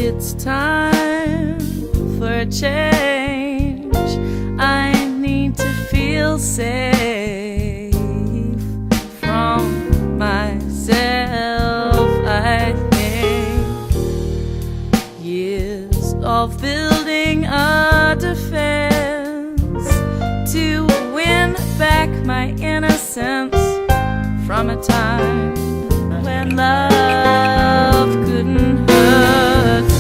it's time for a change. I need to feel safe from myself. I think years of building a defense to win back my innocence from a time when love couldn't hurt.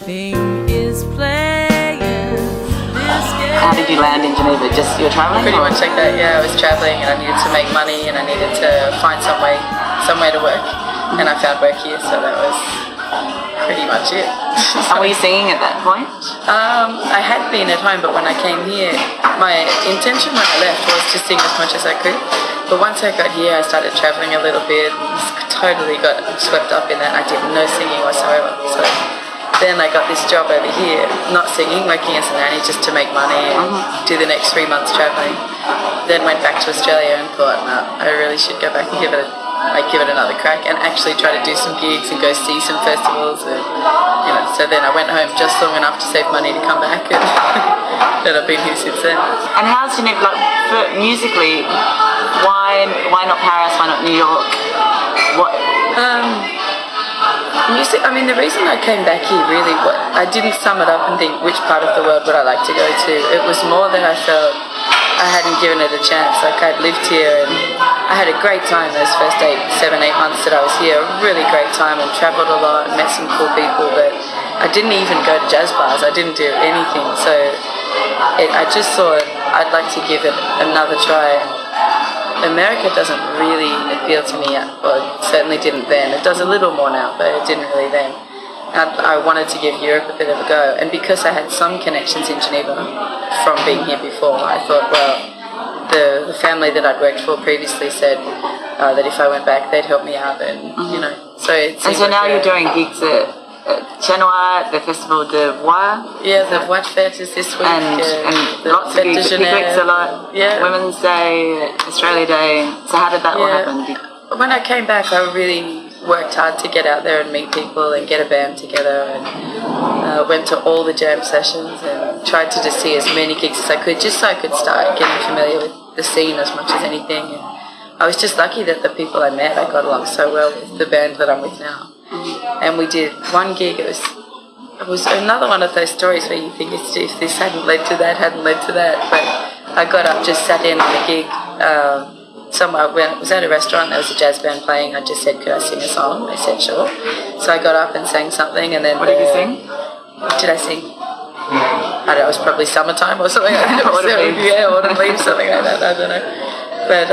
Thing is playing this game. How did you land in Geneva? Just you were travelling? Pretty much like that, yeah. I was travelling and I needed to make money and I needed to find somewhere to work. And I found work here, so that was pretty much it. And were you singing at that point? I had been at home, but when I came here, my intention when I left was to sing as much as I could. But once I got here, I started travelling a little bit and totally got swept up in that. I did no singing whatsoever. So then I got this job over here, not singing, working as a nanny just to make money and do the next 3 months travelling. Then went back to Australia and thought, no, I really should go back and give it another crack and actually try to do some gigs and go see some festivals. And, so then I went home just long enough to save money to come back, and then I've been here since then. And how's Geneva, like, musically, why not Paris, why not New York? What? Music, I mean, the reason I came back here really, I didn't sum it up and think which part of the world would I like to go to. It was more that I felt I hadn't given it a chance. Like, I'd lived here and I had a great time those first 7, 8 months that I was here. A really great time and travelled a lot and met some cool people, but I didn't even go to jazz bars. I didn't do anything. So I just thought I'd like to give it another try. America doesn't really appeal to me, well, it certainly didn't then. It does a little more now, but it didn't really then. I wanted to give Europe a bit of a go, and because I had some connections in Geneva from being here before, I thought, well, the family that I'd worked for previously said that if I went back, they'd help me out, and so it's. And so now you're doing gigs at Chenois, the Festival de Bois. Yeah, the Bois Fête is this week. And lots of gigs, big gigs a lot. Yeah. Women's Day, Australia Day. So how did that all happen? When I came back, I really worked hard to get out there and meet people and get a band together, and went to all the jam sessions and tried to just see as many gigs as I could, just so I could start getting familiar with the scene as much as anything. And I was just lucky that the people I met, I got along so well with the band that I'm with now. And we did one gig. It was another one of those stories where you think if this hadn't led to that, but I got up, just sat in on a gig somewhere. When it was at a restaurant, there was a jazz band playing. I just said, could I sing a song? They said sure. So I got up and sang something, and then what did you sing? What did I sing? I don't know, it was probably Summertime or something like that. Autumn Leaves, something like that, I don't know. But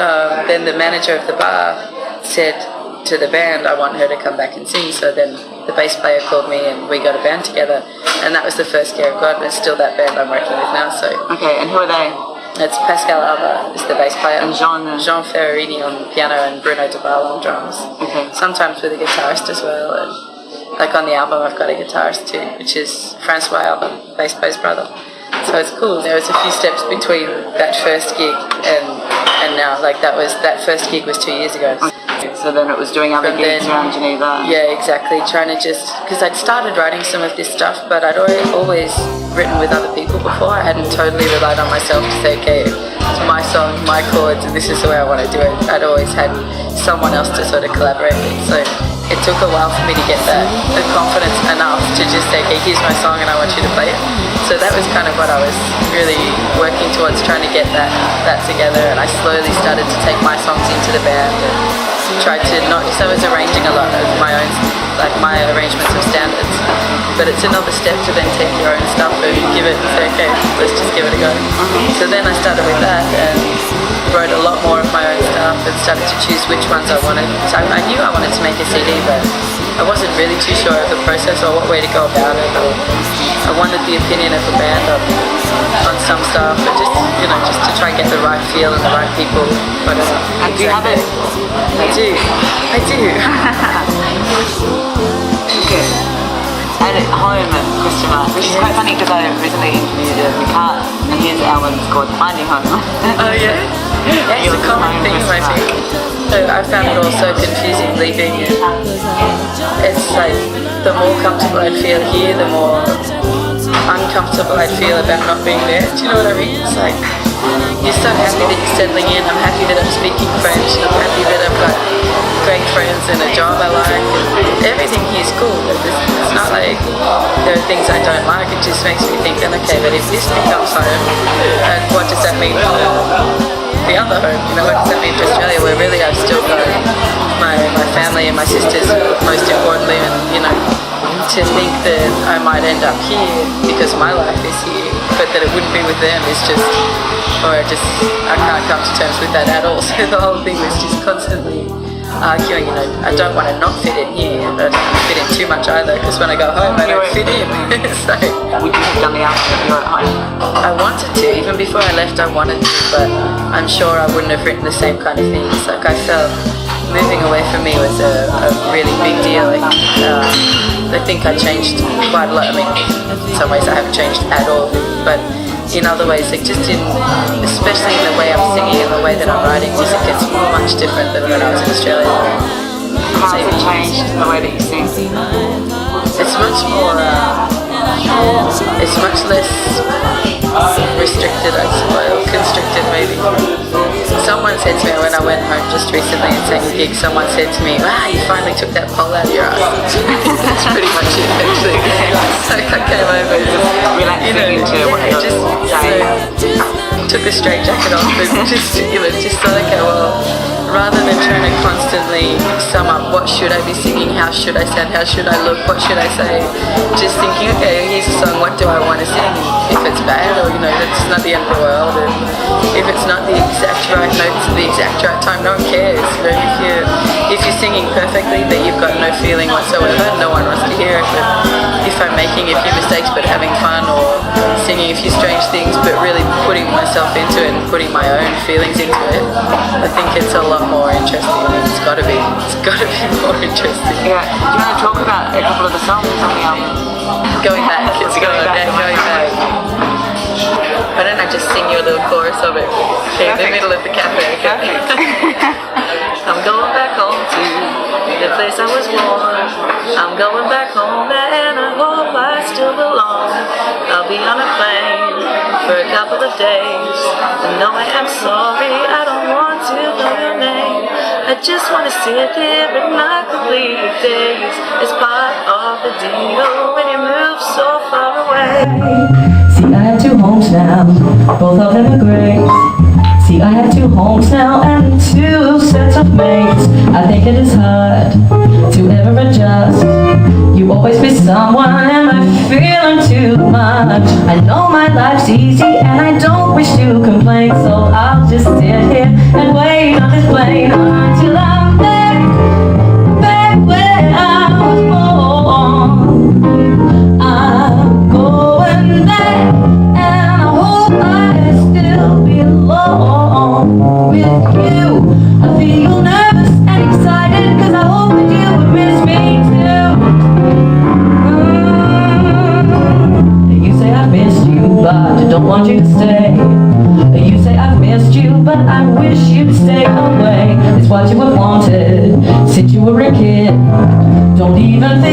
then the manager of the bar said to the band, I want her to come back and sing. So then the bass player called me and we got a band together, and that was the first gig I've got, and it's still that band I'm working with now. So okay, and who are they? It's Pascal Alba is the bass player, and Jean Ferrerini on piano, and Bruno Debal on drums. Okay. Sometimes with a guitarist as well, and like on the album I've got a guitarist too, which is Francois Alba, bass player's brother. So it's cool. There was a few steps between that first gig and now. Like that first gig was 2 years ago. So then it was doing other gigs around Geneva. Yeah, exactly. Trying to because I'd started writing some of this stuff, but I'd always written with other people before. I hadn't totally relied on myself to say, okay, it's my song, my chords, and this is the way I want to do it. I'd always had someone else to sort of collaborate with. So it took a while for me to get the confidence enough to just say, okay, here's my song and I want you to play it. So that was kind of what I was really working towards, trying to get that together. And I slowly started to take my songs into the band and tried to not, because I was arranging a lot of my own, like my arrangements of standards. But it's another step to then take your own stuff and give it and say, okay, let's just give it a go. So then I started with that and wrote a lot more of my own stuff and started to choose which ones I wanted. So I knew I wanted to make a CD, but I wasn't really too sure of the process or what way to go about it. Or I wanted the opinion of the band on some stuff, but just to try and get the right feel and the right people. Whatever. And do you have it? I do. Good. And at home at Christian Mark, which is quite funny because I recently interviewed Micart, and his album is called Finding Home. Oh yeah? Yeah, it's a common thing, I think. So I found it all so confusing leaving, and it's like the more comfortable I'd feel here, the more uncomfortable I'd feel about not being there. Do you know what I mean? It's like, you're so happy that you're settling in. I'm happy that I'm speaking French. I'm happy that I've got great friends and a job I like. And everything here is cool. It's not like there are things I don't like. It just makes me think, okay, but if this becomes home, what does that mean for the other home? You know, what does that mean for Australia, where really I've still got my family and my sisters, most importantly, and, you know, to think that I might end up here because my life is here, but that it wouldn't be with them is just, I can't come to terms with that at all. So the whole thing was just constantly arguing, you know, I don't want to not fit in here, but I don't want to fit in too much either, because when I go home I don't fit in. So, would you have done the opposite if you were at home? I wanted to, even before I left I wanted to, but I'm sure I wouldn't have written the same kind of things. Like, I felt moving away from me was a really big deal. Like, I think I changed quite a lot. I mean, in some ways I haven't changed at all, but in other ways, like, just especially in the way I'm singing and the way that I'm writing music, it's much different than when I was in Australia. How has it changed the way that you sing? It's much more, it's much less restricted, I suppose, constricted maybe. Someone said to me when I went home just recently and sang a gig, someone said to me, wow, you finally took that pole out of your ass. That's pretty much it, actually. So I came over and took the straight jacket off and just thought, okay, well, rather than trying to constantly sum up what should I be singing, how should I sound, how should I look, what should I say, just thinking, okay, here's a song, what do I want to sing? If it's bad, or, you know, that's not the end of the world, and if it's not the exact right notes at the exact right time, no one cares. You know, if you're singing perfectly but you've got no feeling whatsoever, no one wants to hear it. But if I'm making a few mistakes but having fun, or singing a few strange things but really putting myself into it and putting my own feelings into it, I think it's a lot more interesting. It's got to be more interesting. Yeah. Do you want to talk about a couple of the songs on the album? Going back. Why don't I just sing you a little chorus of it in the middle of the cafe? Okay? I'm going back home to the place I was born. I'm going back home and I hope I still belong. I'll be on a plane for a couple of days. No, I am sorry, I don't want to know your name. I just want to sit here and not complete days. It's part of the deal when you move so far away. See, I have two homes now, both of them are great. See, I have two homes now and two sets of mates. I think it is hard to ever adjust. You always miss someone and I feel too much. I know my life's easy and I don't wish to complain, so I'll just sit here and wait on this plane until I'm back where I was born. I'm going back and I hope I still belong with you. I feel nervous and excited cause I hope that you would miss me too. You say I've missed you but I don't want you to stay. You say I've missed you but I wish you'd stay away. It's what you have wanted since you were a kid. Don't even think